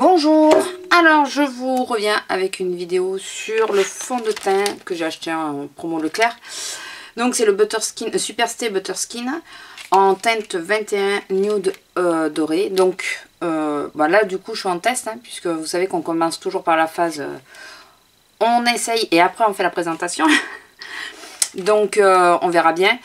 Bonjour, alors je vous reviens avec une vidéo sur le fond de teint que j'ai acheté en promo Leclerc. Donc c'est le Butterskin, Super Stay Butterskin en teinte 21 nude doré. Donc là du coup je suis en test, puisque vous savez qu'on commence toujours par la phase on essaye et après on fait la présentation. Donc on verra bien.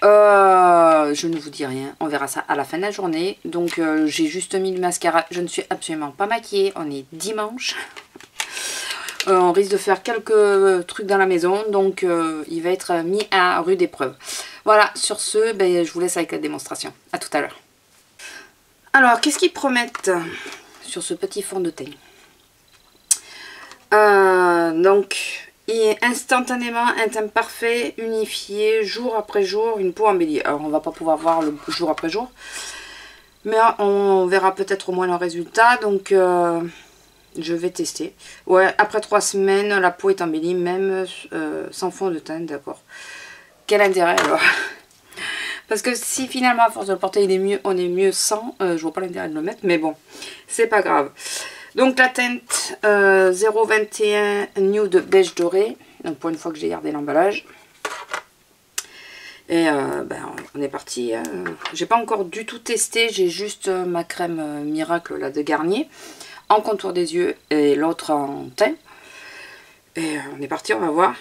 Je ne vous dis rien, on verra ça à la fin de la journée. Donc j'ai juste mis le mascara, je ne suis absolument pas maquillée, on est dimanche. On risque de faire quelques trucs dans la maison, donc il va être mis à rude épreuve. Voilà, sur ce, je vous laisse avec la démonstration. A tout à l'heure. Alors, qu'est-ce qu'ils promettent sur ce petit fond de teint? Donc... et instantanément, un teint parfait, unifié, jour après jour, une peau embellie. Alors, on va pas pouvoir voir le jour après jour. Mais on verra peut-être au moins le résultat. Donc, je vais tester. Ouais, après 3 semaines, la peau est embellie, même sans fond de teint, d'accord. Quel intérêt, alors? Parce que si finalement, à force de le porter, on est mieux sans, je vois pas l'intérêt de le mettre. Mais bon, c'est pas grave. Donc la teinte 021 nude beige doré. Donc pour une fois que j'ai gardé l'emballage. Et on est parti. J'ai pas encore du tout testé. J'ai juste ma crème miracle là, de Garnier. En contour des yeux et l'autre en teint. Et on est parti, on va voir.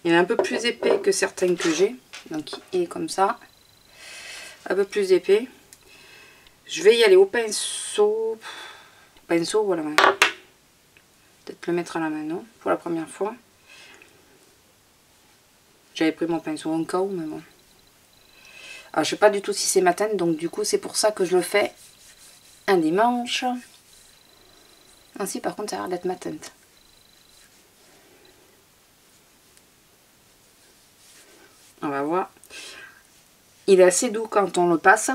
Il est un peu plus épais que certains que j'ai. Donc il est comme ça. Un peu plus épais. Je vais y aller au pinceau. Pinceau ou à la main. Peut-être le mettre à la main, non? Pour la première fois. J'avais pris mon pinceau en cas où, mais bon. Alors, je sais pas du tout si c'est ma teinte, donc du coup, c'est pour ça que je le fais un dimanche. Ainsi, par contre, ça a l'air d'être ma teinte. On va voir. Il est assez doux quand on le passe.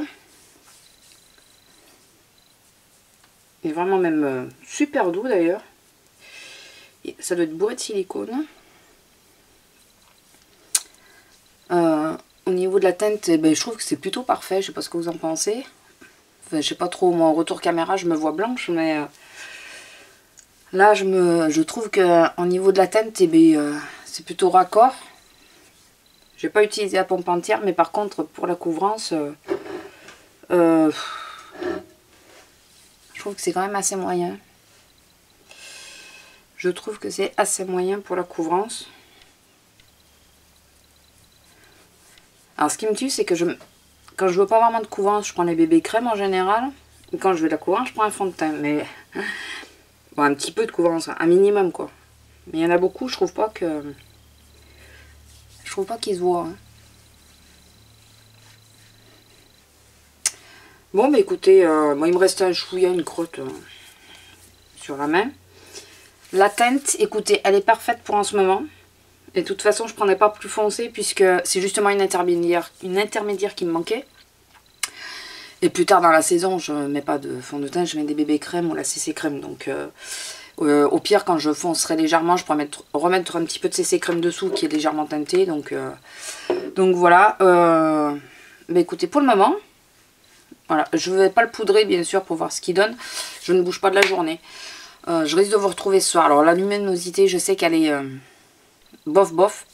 Il est vraiment même super doux d'ailleurs. Ça doit être bourré de silicone. Au niveau de la teinte, je trouve que c'est plutôt parfait. Je sais pas ce que vous en pensez. Enfin, je sais pas trop, mon retour caméra, je me vois blanche, mais là, je trouve que au niveau de la teinte, c'est plutôt raccord. J'ai pas utilisé la pompe entière, mais par contre, pour la couvrance, je trouve que c'est quand même assez moyen. Je trouve que c'est assez moyen pour la couvrance. Alors ce qui me tue, c'est que quand je veux pas vraiment de couvrance, je prends les bébés crème en général. Et quand je veux de la couvrance, je prends un fond de teint. Mais bon, un petit peu de couvrance, un minimum quoi. Mais il y en a beaucoup, je trouve pas que... Je trouve pas qu'ils se voient. Bon, écoutez, moi il me reste un chouïa, une crotte sur la main. La teinte, écoutez, elle est parfaite pour en ce moment. Et de toute façon, je ne prendrai pas plus foncé puisque c'est justement une intermédiaire qui me manquait. Et plus tard dans la saison, je ne mets pas de fond de teint, je mets des bébés crème ou la CC crème. Donc au pire, quand je foncerai légèrement, je pourrais remettre un petit peu de CC crème dessous qui est légèrement teinté. Donc voilà. Mais écoutez, pour le moment, voilà, je ne vais pas le poudrer bien sûr pour voir ce qu'il donne. Je ne bouge pas de la journée. Je risque de vous retrouver ce soir. Alors la luminosité, je sais qu'elle est bof bof.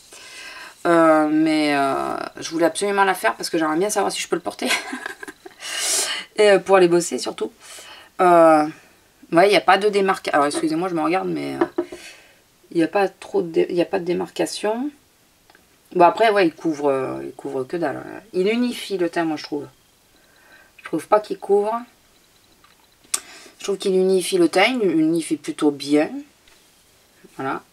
Mais je voulais absolument la faire parce que j'aimerais bien savoir si je peux le porter. Et pour aller bosser surtout. Ouais, il n'y a pas de démarcation. Alors excusez-moi, je me regarde, mais il n'y a pas de démarcation. Bon après, ouais, il couvre que dalle. Il unifie le teint, moi je trouve. Je trouve pas qu'il couvre. Je trouve qu'il unifie le teint, il unifie plutôt bien. Voilà.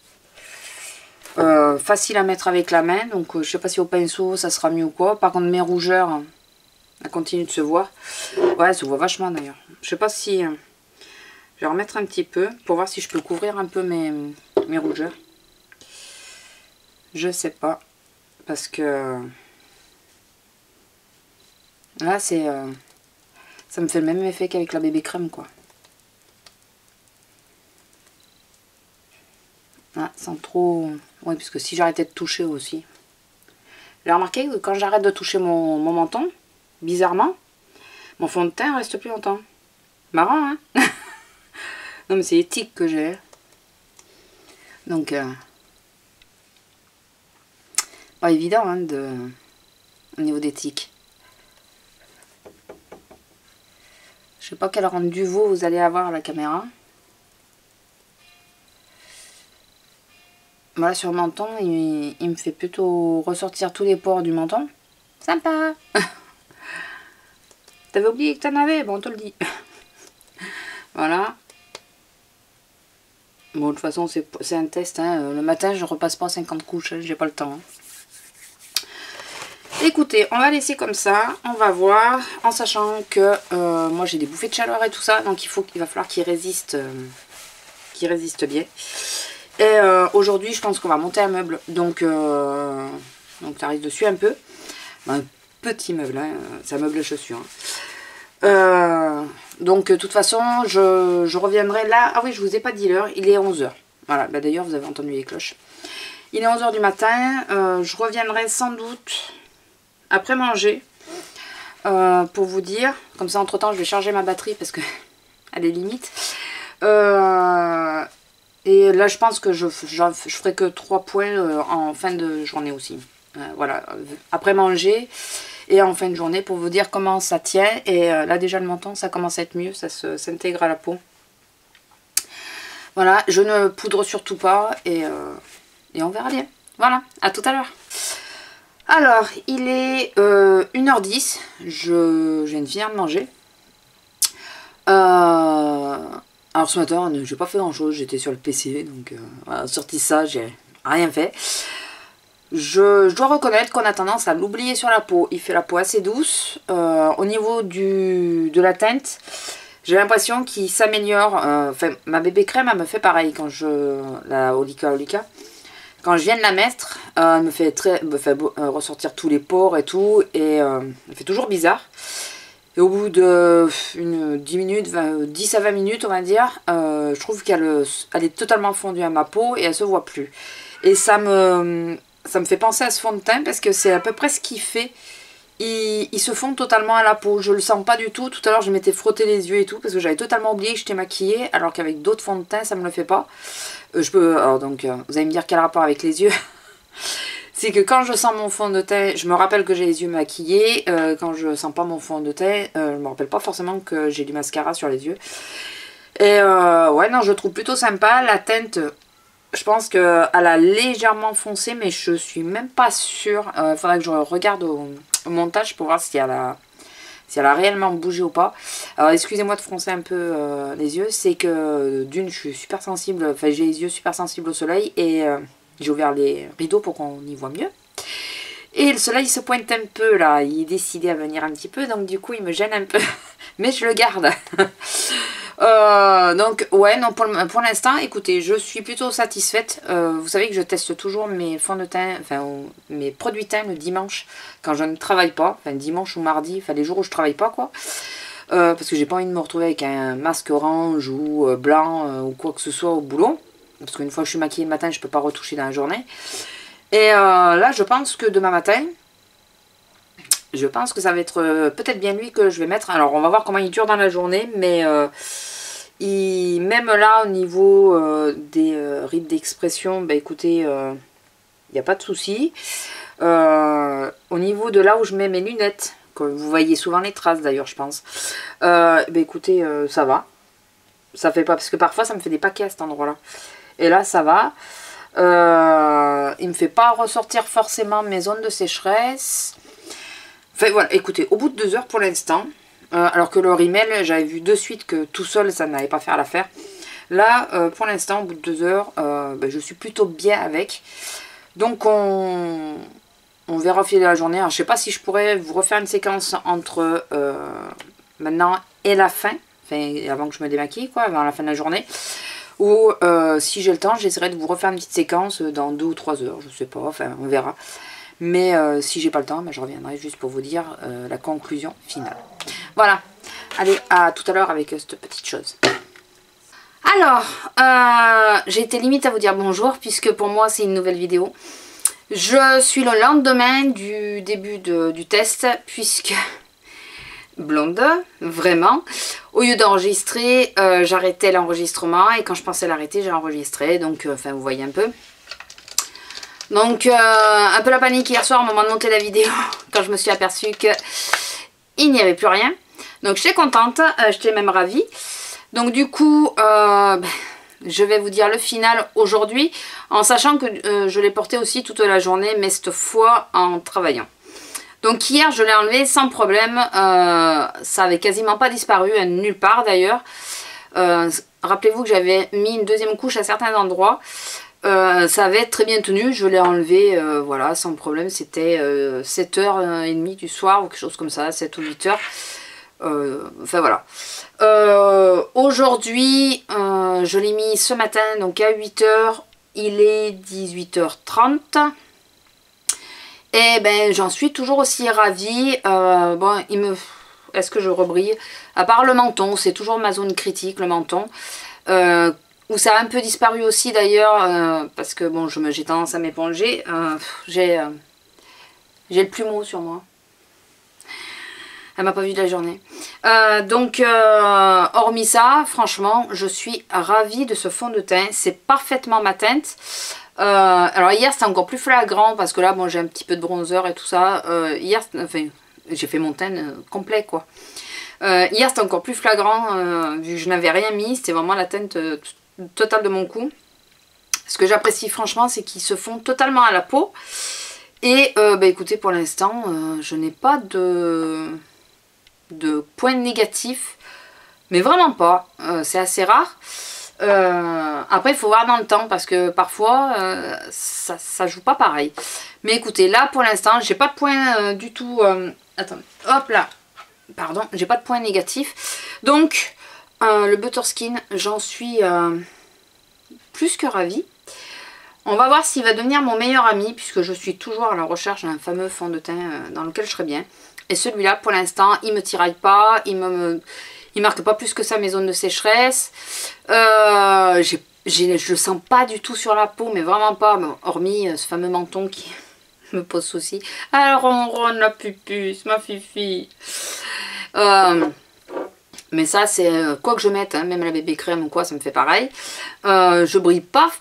Facile à mettre avec la main, donc je sais pas si au pinceau ça sera mieux ou quoi. Par contre mes rougeurs, elles continuent de se voir. Ouais, elles se voient vachement d'ailleurs. Je sais pas si... je vais remettre un petit peu pour voir si je peux couvrir un peu mes rougeurs. Je sais pas. Parce que... là c'est... ça me fait le même effet qu'avec la bébé crème quoi. Ah, sans trop... oui, puisque si j'arrêtais de toucher aussi. J'ai remarqué que quand j'arrête de toucher mon menton, bizarrement, Mon fond de teint reste plus longtemps. Marrant, hein. Non, mais c'est les tics que j'ai. Donc, pas évident, hein, au niveau des tics. Je sais pas quel rendu vous allez avoir à la caméra. Voilà, sur le menton, il me fait plutôt ressortir tous les pores du menton. Sympa. T'avais oublié que t'en avais? Bon, on te le dit. Voilà. Bon, de toute façon, c'est un test. Hein. Le matin, je repasse pas 50 couches. Hein. J'ai pas le temps. Hein. Écoutez, on va laisser comme ça. On va voir. En sachant que moi, j'ai des bouffées de chaleur et tout ça. Donc, il va falloir qu'il résiste bien. Et aujourd'hui, je pense qu'on va monter un meuble. Donc ça risque dessus un peu. Un petit meuble. Hein. C'est un meuble à chaussures. Hein. Donc de toute façon je reviendrai là. Ah oui, je vous ai pas dit l'heure, il est 11 h. Voilà, bah, d'ailleurs vous avez entendu les cloches. Il est 11 h du matin. Je reviendrai sans doute après manger pour vous dire. Comme ça entre temps je vais charger ma batterie parce que elle est limite. Et là je pense que je ferai que 3 points en fin de journée aussi. Voilà, après manger. Et en fin de journée pour vous dire comment ça tient. Et là déjà le menton ça commence à être mieux. Ça s'intègre à la peau. Voilà, je ne poudre surtout pas. Et on verra bien. Voilà, à tout à l'heure. Alors, il est 1 h 10. Je viens de finir de manger. Alors ce matin, j'ai pas fait grand chose. J'étais sur le PC. Donc, voilà, sorti ça, j'ai rien fait. Je dois reconnaître qu'on a tendance à l'oublier sur la peau. Il fait la peau assez douce. Au niveau de la teinte, j'ai l'impression qu'il s'améliore. Enfin, ma bébé crème, elle me fait pareil quand la Olika. Quand je viens de la mettre, elle me fait ressortir tous les pores et tout. Et elle fait toujours bizarre. Et au bout de 10 minutes, 10 à 20 minutes, on va dire, je trouve qu'elle est totalement fondue à ma peau et elle se voit plus. Et ça me fait penser à ce fond de teint parce que c'est à peu près ce qu'il fait. Il se fond totalement à la peau. Je le sens pas du tout. Tout à l'heure, je m'étais frotté les yeux et tout parce que j'avais totalement oublié que j'étais maquillée. Alors qu'avec d'autres fonds de teint, ça me le fait pas. Alors donc, vous allez me dire quel rapport avec les yeux. C'est que quand je sens mon fond de teint, je me rappelle que j'ai les yeux maquillés. Quand je sens pas mon fond de teint, je me rappelle pas forcément que j'ai du mascara sur les yeux. Et ouais, non, je trouve plutôt sympa. La teinte... Je pense qu'elle a légèrement foncé, mais je suis même pas sûre. Il faudrait que je regarde au montage pour voir si elle a réellement bougé ou pas. Alors excusez-moi de froncer un peu les yeux. C'est que d'une, je suis super sensible. Enfin, j'ai les yeux super sensibles au soleil. Et j'ai ouvert les rideaux pour qu'on y voit mieux. Et le soleil se pointe un peu là. Il est décidé à venir un petit peu. Donc du coup, il me gêne un peu. Mais je le garde. Donc ouais, non, pour l'instant, écoutez, je suis plutôt satisfaite. Vous savez que je teste toujours mes fonds de teint, enfin mes produits teint le dimanche quand je ne travaille pas, enfin dimanche ou mardi, enfin les jours où je travaille pas quoi, parce que j'ai pas envie de me retrouver avec un masque orange ou blanc ou quoi que ce soit au boulot, parce qu'une fois que je suis maquillée le matin, je peux pas retoucher dans la journée. Et là, je pense que demain matin, je pense que ça va être peut-être bien lui que je vais mettre. Alors on va voir comment il dure dans la journée, mais même là au niveau des rides d'expression, bah écoutez, il n'y a pas de souci. Au niveau de là où je mets mes lunettes, que vous voyez souvent les traces d'ailleurs je pense, bah écoutez, ça va. Ça fait pas, parce que parfois ça me fait des paquets à cet endroit là. Et là ça va. Il me fait pas ressortir forcément mes zones de sécheresse. Enfin voilà, écoutez, au bout de 2 heures pour l'instant, alors que le rímel, j'avais vu de suite que tout seul ça n'allait pas faire l'affaire. Là, pour l'instant, au bout de 2 heures, ben, je suis plutôt bien avec. Donc on verra au fil de la journée. Alors, je sais pas si je pourrais vous refaire une séquence entre maintenant et la fin, enfin avant que je me démaquille, quoi, avant la fin de la journée. Ou si j'ai le temps, j'essaierai de vous refaire une petite séquence dans 2 ou 3 heures, je sais pas, enfin on verra. Mais si j'ai pas le temps, ben, je reviendrai juste pour vous dire la conclusion finale. Voilà, allez, à tout à l'heure avec cette petite chose. Alors, j'ai été limite à vous dire bonjour, puisque pour moi c'est une nouvelle vidéo. Je suis le lendemain du début du test, puisque blonde, vraiment. Au lieu d'enregistrer, j'arrêtais l'enregistrement et quand je pensais l'arrêter, j'ai enregistré. Donc, enfin, vous voyez un peu. Donc, un peu la panique hier soir au moment de monter la vidéo quand je me suis aperçue qu'il n'y avait plus rien. Donc, j'étais contente, j'étais même ravie. Donc, du coup, je vais vous dire le final aujourd'hui en sachant que je l'ai porté aussi toute la journée, mais cette fois en travaillant. Donc hier je l'ai enlevé sans problème, ça avait quasiment pas disparu, nulle part d'ailleurs. Rappelez-vous que j'avais mis une deuxième couche à certains endroits, ça avait très bien tenu, je l'ai enlevé voilà, sans problème, c'était 7h30 du soir ou quelque chose comme ça, 7 ou 8h. Enfin voilà. Aujourd'hui, je l'ai mis ce matin, donc à 8h, il est 18h30. Et ben j'en suis toujours aussi ravie. Bon, est-ce que je rebrille? À part le menton, c'est toujours ma zone critique, le menton. Où ça a un peu disparu aussi d'ailleurs, parce que bon, j'ai tendance à m'éponger. J'ai le plumeau sur moi. Elle m'a pas vu de la journée. Donc, hormis ça, franchement, je suis ravie de ce fond de teint. C'est parfaitement ma teinte. Alors hier, c'était encore plus flagrant parce que là, bon, j'ai un petit peu de bronzer et tout ça. Hier, enfin, j'ai fait mon teint complet, quoi. Hier, c'était encore plus flagrant vu que je n'avais rien mis. C'était vraiment la teinte totale de mon cou. Ce que j'apprécie franchement, c'est qu'ils se font totalement à la peau. Et bah, écoutez, pour l'instant, je n'ai pas de points négatifs, mais vraiment pas, c'est assez rare. Après il faut voir dans le temps parce que parfois ça joue pas pareil, mais écoutez, là pour l'instant j'ai pas de points du tout, attendez, hop là, pardon, j'ai pas de points négatifs, donc le Butterskin, j'en suis plus que ravie. On va voir s'il va devenir mon meilleur ami, puisque je suis toujours à la recherche d'un fameux fond de teint dans lequel je serais bien. Et celui-là, pour l'instant, il me tiraille pas, il marque pas plus que ça mes zones de sécheresse. Je le sens pas du tout sur la peau, mais vraiment pas, hormis ce fameux menton qui me pose souci. Alors on ronronne la pupuce, ma fifi. Mais ça, c'est quoi que je mette, hein, même la bébé crème ou quoi, ça me fait pareil. Je brille pas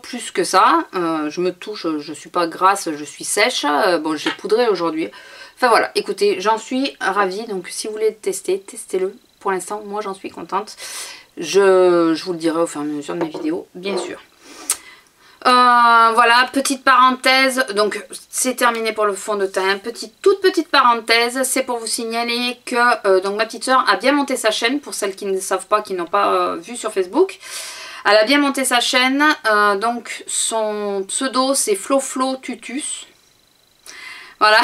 plus que ça, je me touche, je suis pas grasse, je suis sèche, bon j'ai poudré aujourd'hui, enfin voilà, écoutez, j'en suis ravie, donc si vous voulez tester, testez-le, pour l'instant moi j'en suis contente, je vous le dirai au fur et à mesure de mes vidéos, bien sûr. Voilà, petite parenthèse, donc c'est terminé pour le fond de teint, toute petite parenthèse, c'est pour vous signaler que donc ma petite soeur a bien monté sa chaîne, pour celles qui ne savent pas, qui n'ont pas vu sur Facebook. Elle a bien monté sa chaîne, donc son pseudo c'est Floflo Tutus. Voilà.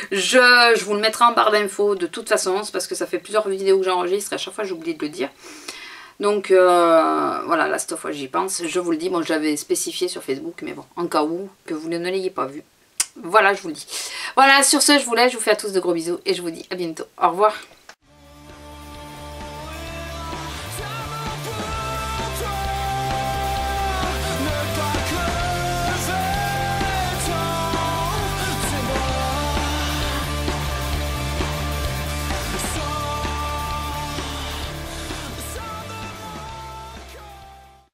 Je vous le mettrai en barre d'infos de toute façon, c'est parce que ça fait plusieurs vidéos que j'enregistre et à chaque fois j'oublie de le dire. Donc voilà, là cette fois j'y pense, je vous le dis, bon je l'avais spécifié sur Facebook, mais bon, en cas où, que vous ne l'ayez pas vu. Voilà, je vous le dis. Voilà, sur ce je vous laisse, je vous fais à tous de gros bisous et je vous dis à bientôt. Au revoir.